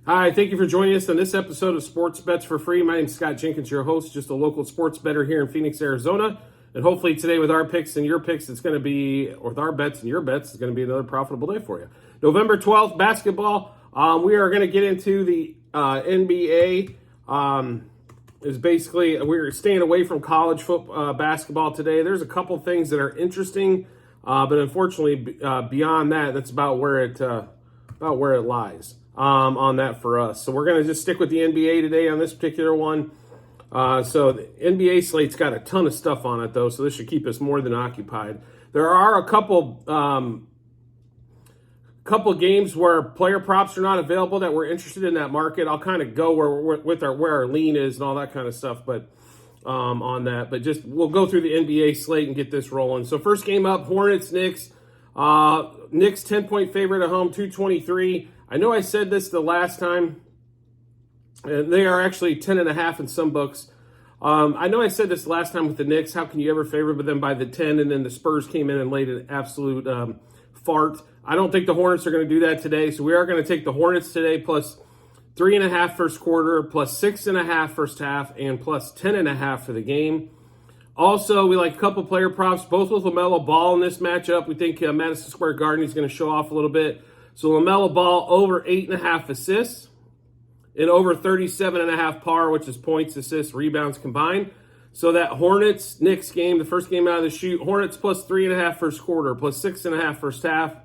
Hi, thank you for joining us on this episode of Sports Bets for Free. My name is Scott Jenkins, your host, just a local sports bettor here in Phoenix, Arizona. And hopefully today with our picks and your picks, it's going to be, or with our bets and your bets, it's going to be another profitable day for you. November 12th, basketball. We are going to get into the NBA. Is basically, we're staying away from college football, basketball today. There's a couple things that are interesting, but unfortunately, beyond that, that's about where it lies. On that for us. So we're going to just stick with the NBA today on this particular one. So the NBA slate's got a ton of stuff on it, though, so this should keep us more than occupied. There are a couple games where player props are not available that we're interested in that market. I'll kind of go where our lean is and all that kind of stuff, but on that. But just we'll go through the NBA slate and get this rolling. So first game up, Hornets, Knicks. Knicks 10-point favorite at home, 223. I know I said this the last time, and they are actually 10.5 in some books. I know I said this last time with the Knicks. How can you ever favor them by the 10? And then the Spurs came in and laid an absolute fart. I don't think the Hornets are going to do that today, so we are going to take the Hornets today plus 3.5 first quarter, plus 6.5 first half, and plus 10.5 for the game. Also, we like a couple player props, both with LaMelo Ball in this matchup. We think Madison Square Garden is going to show off a little bit. So LaMelo Ball over 8.5 assists and over 37.5 par, which is points, assists, rebounds combined. So that Hornets-Knicks game, the first game out of the chute, Hornets plus 3.5 first quarter, plus 6.5 first half,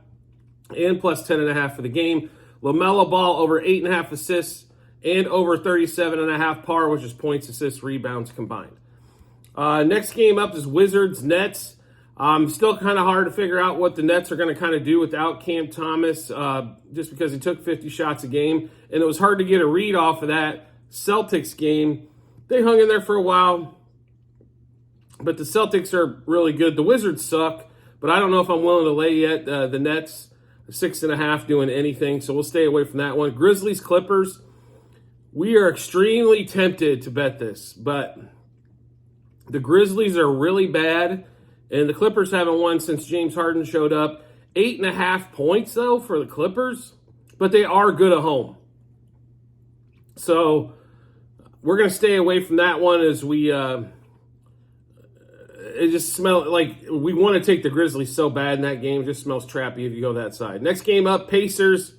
and plus 10.5 for the game. LaMelo Ball over 8.5 assists and over 37.5 par, which is points, assists, rebounds combined. Next game up is Wizards-Nets. Still kind of hard to figure out what the Nets are going to kind of do without Cam Thomas, just because he took 50 shots a game. And it was hard to get a read off of that Celtics game. They hung in there for a while, but the Celtics are really good. The Wizards suck, but I don't know if I'm willing to lay yet. The Nets, 6.5 doing anything, so we'll stay away from that one. Grizzlies-Clippers. We are extremely tempted to bet this, but the Grizzlies are really bad. And the Clippers haven't won since James Harden showed up. 8.5 points, though, for the Clippers. But they are good at home. So we're going to stay away from that one as we it just smells like we want to take the Grizzlies so bad in that game. It just smells trappy if you go that side. Next game up, Pacers,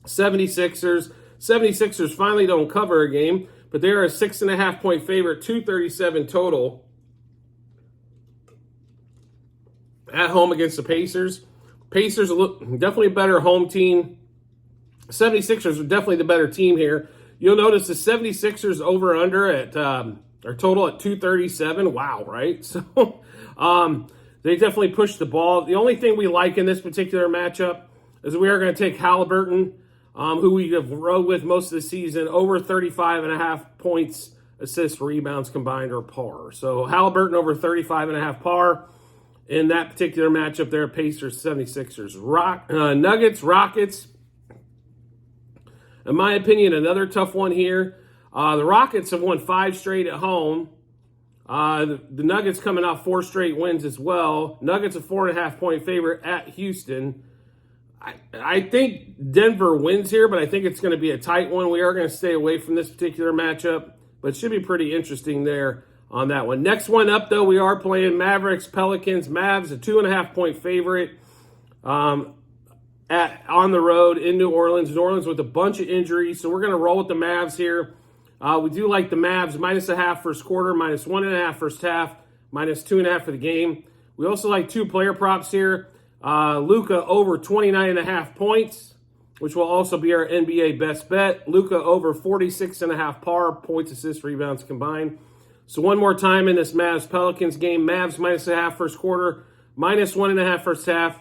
76ers. 76ers finally don't cover a game, but they are a 6.5 point favorite, 237 total. At home against the Pacers. Pacers are definitely a better home team. 76ers are definitely the better team here. You'll notice the 76ers over-under at our total at 237. Wow, right? So they definitely pushed the ball. The only thing we like in this particular matchup is we are going to take Halliburton, who we have rode with most of the season, over 35.5 points, assists, rebounds combined, or par. So Halliburton over 35.5 par. In that particular matchup there, Pacers, 76ers. Nuggets, Rockets. In my opinion, another tough one here. The Rockets have won 5 straight at home. The Nuggets coming off 4 straight wins as well. Nuggets a 4.5 point favorite at Houston. I think Denver wins here, but I think it's going to be a tight one. We are going to stay away from this particular matchup, but it should be pretty interesting there on that one. Next one up, though, we are playing Mavericks, Pelicans. Mavs, a 2.5 point favorite on the road in New Orleans. New Orleans with a bunch of injuries, so we're going to roll with the Mavs here. We do like the Mavs, -0.5 first quarter, -1.5 first half, -2.5 for the game. We also like 2 player props here. Luka over 29.5 points, which will also be our NBA best bet. Luka over 46.5 par, points, assists, rebounds combined. So one more time in this Mavs-Pelicans game, Mavs -0.5 first quarter, -1.5 first half,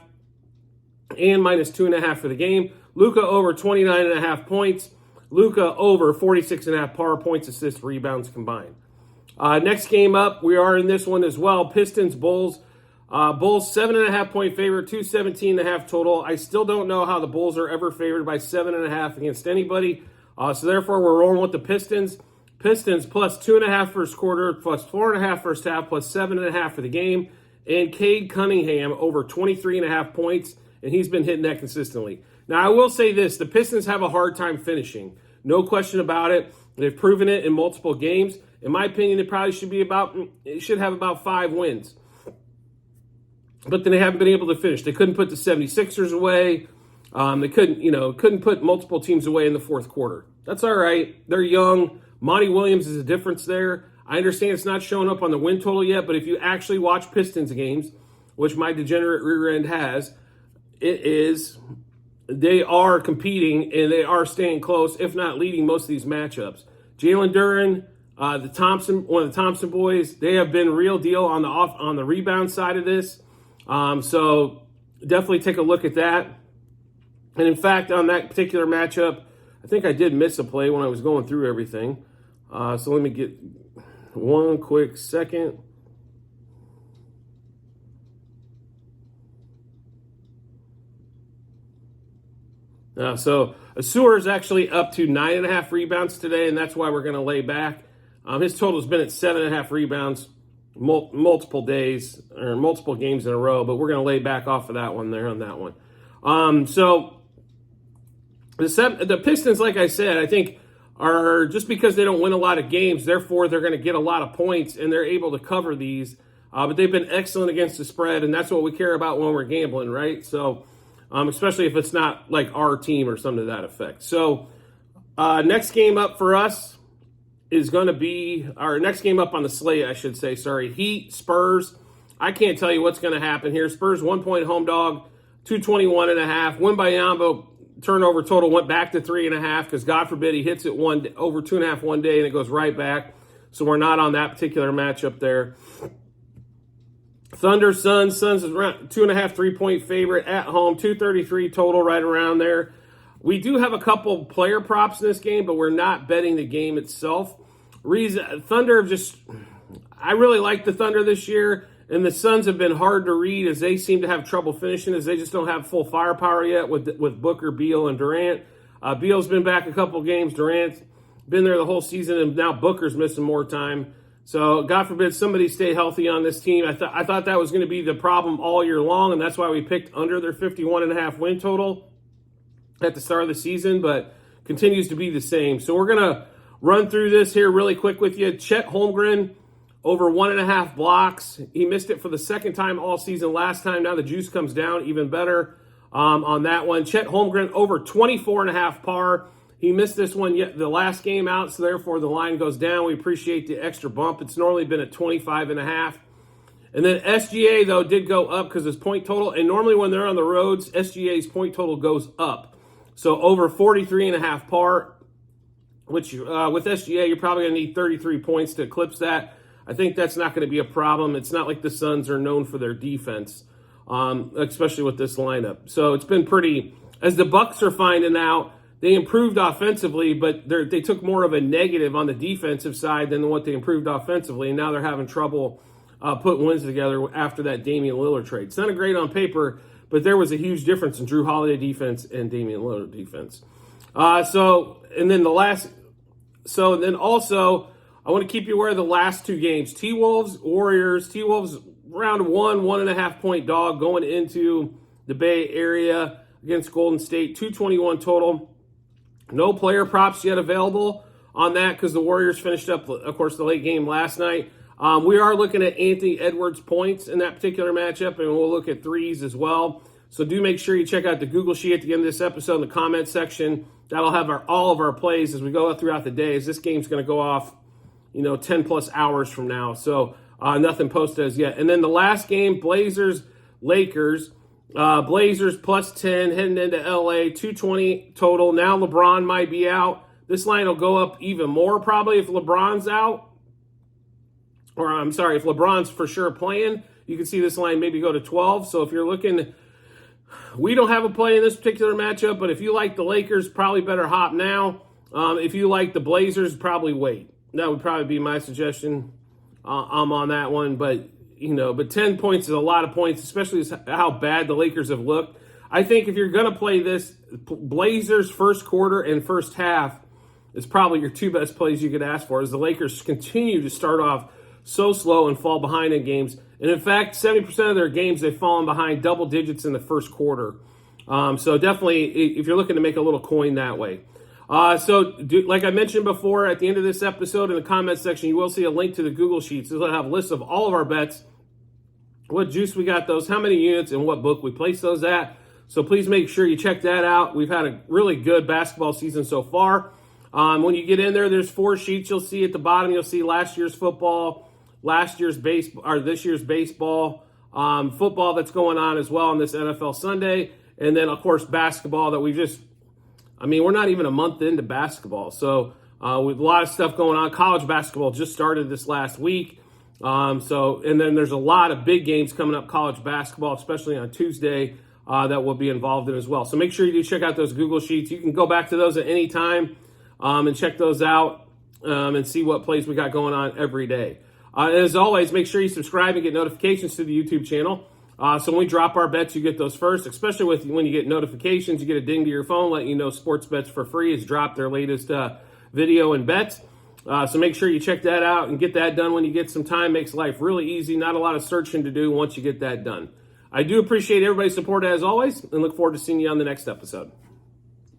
and -2.5 for the game. Luka over 29.5 points. Luka over 46.5 par, points, assists, rebounds combined. Next game up, we are in this one as well. Pistons-Bulls. Bulls 7.5 point favorite, 217.5 total. I still don't know how the Bulls are ever favored by 7.5 against anybody. So therefore, we're rolling with the Pistons. Pistons plus 2.5 first quarter, plus 4.5 first half, plus 7.5 for the game. And Cade Cunningham over 23.5 points, and he's been hitting that consistently. Now, I will say this. The Pistons have a hard time finishing. No question about it. They've proven it in multiple games. In my opinion, it should have about 5 wins. But then they haven't been able to finish. They couldn't put the 76ers away. They couldn't put multiple teams away in the fourth quarter. That's all right. They're young. Monty Williams is a difference there. I understand it's not showing up on the win total yet, but if you actually watch Pistons games, which my degenerate rear end has, they are competing and they are staying close, if not leading most of these matchups. Jalen Duren, one of the Thompson boys, they have been real deal on the rebound side of this. So definitely take a look at that. And in fact, on that particular matchup, I think I did miss a play when I was going through everything. So let me get one quick second. So Asur is actually up to 9.5 rebounds today, and that's why we're going to lay back. His total has been at 7.5 rebounds multiple days or multiple games in a row, but we're going to lay back off of that one there on that one. So the Pistons, like I said, I think are just because they don't win a lot of games, therefore they're going to get a lot of points and they're able to cover these. But they've been excellent against the spread, and that's what we care about when we're gambling, right? So especially if it's not like our team or something to that effect. So next game up for us is going to be our next game up on the slate, I should say. Sorry, Heat, Spurs. I can't tell you what's going to happen here. Spurs 1-point home dog, 221.5. Wembanyama turnover total went back to 3.5 because God forbid he hits it over 2.5 one day and it goes right back. So we're not on that particular matchup there. Thunder, Suns is around 2.5 3-point favorite at home, 233 total, right around there. We do have a couple player props in this game, but we're not betting the game itself. I really like the Thunder this year, and the Suns have been hard to read as they seem to have trouble finishing, as they just don't have full firepower yet with Booker, Beal, and Durant. Beal's been back a couple games. Durant's been there the whole season, and now Booker's missing more time. So, God forbid somebody stay healthy on this team. I thought that was going to be the problem all year long, and that's why we picked under their 51.5 win total at the start of the season, but continues to be the same. So we're going to run through this here really quick with you. Chet Holmgren over 1.5 blocks. He missed it for the second time all season last time. Now the juice comes down even better on that one. Chet Holmgren over 24.5 par. He missed this one the last game out, so therefore the line goes down. We appreciate the extra bump. It's normally been at 25.5. And then SGA, though, did go up because his point total, and normally when they're on the roads, SGA's point total goes up. So over 43.5 par, which with SGA, you're probably going to need 33 points to eclipse that. I think that's not going to be a problem. It's not like the Suns are known for their defense, especially with this lineup. So it's been pretty, as the Bucks are finding out, they improved offensively, but they took more of a negative on the defensive side than what they improved offensively, and now they're having trouble putting wins together after that Damian Lillard trade. It's not great on paper, but there was a huge difference in Drew Holiday defense and Damian Lillard defense. Then also, I want to keep you aware of the last two games. T-Wolves, Warriors. T-Wolves round 1.5 point dog going into the Bay Area against Golden State, 221 total. No player props yet available on that because the Warriors finished up, of course, the late game last night. We are looking at Anthony Edwards points in that particular matchup, and we'll look at threes as well. So do make sure you check out the Google sheet at the end of this episode in the comment section. That'll have all of our plays as we go throughout the day, as this game's going to go off, 10 plus hours from now. So nothing posted as yet. And then the last game, Blazers, Lakers. Blazers plus 10 heading into LA, 220 total. Now LeBron might be out. This line will go up even more probably if LeBron's out. Or I'm sorry, if LeBron's for sure playing, you can see this line maybe go to 12. So if you're looking, we don't have a play in this particular matchup, but if you like the Lakers, probably better hop now. If you like the Blazers, probably wait. That would probably be my suggestion. I'm on that one, but 10 points is a lot of points, especially how bad the Lakers have looked. I think if you're going to play this, Blazers first quarter and first half is probably your two best plays you could ask for, as the Lakers continue to start off so slow and fall behind in games. And in fact, 70% of their games, they've fallen behind double digits in the first quarter. So definitely, if you're looking to make a little coin that way. Like I mentioned before, at the end of this episode, in the comments section, you will see a link to the Google Sheets. It'll have a list of all of our bets, what juice we got those, how many units, and what book we place those at. So please make sure you check that out. We've had a really good basketball season so far. When you get in there, there's 4 sheets. You'll see at the bottom, you'll see last year's football, last year's baseball, or this year's baseball, football that's going on as well on this NFL Sunday. And then, of course, basketball that we're not even a month into basketball. So with a lot of stuff going on. College basketball just started this last week. And then there's a lot of big games coming up, college basketball, especially on Tuesday, that we'll be involved in as well. So make sure you do check out those Google Sheets. You can go back to those at any time and check those out and see what plays we got going on every day. As always, make sure you subscribe and get notifications to the YouTube channel. So when we drop our bets, you get those first, especially when you get notifications. You get a ding to your phone letting you know Sports Bets for Free has dropped their latest video and bets. So make sure you check that out and get that done when you get some time. Makes life really easy. Not a lot of searching to do once you get that done. I do appreciate everybody's support as always and look forward to seeing you on the next episode.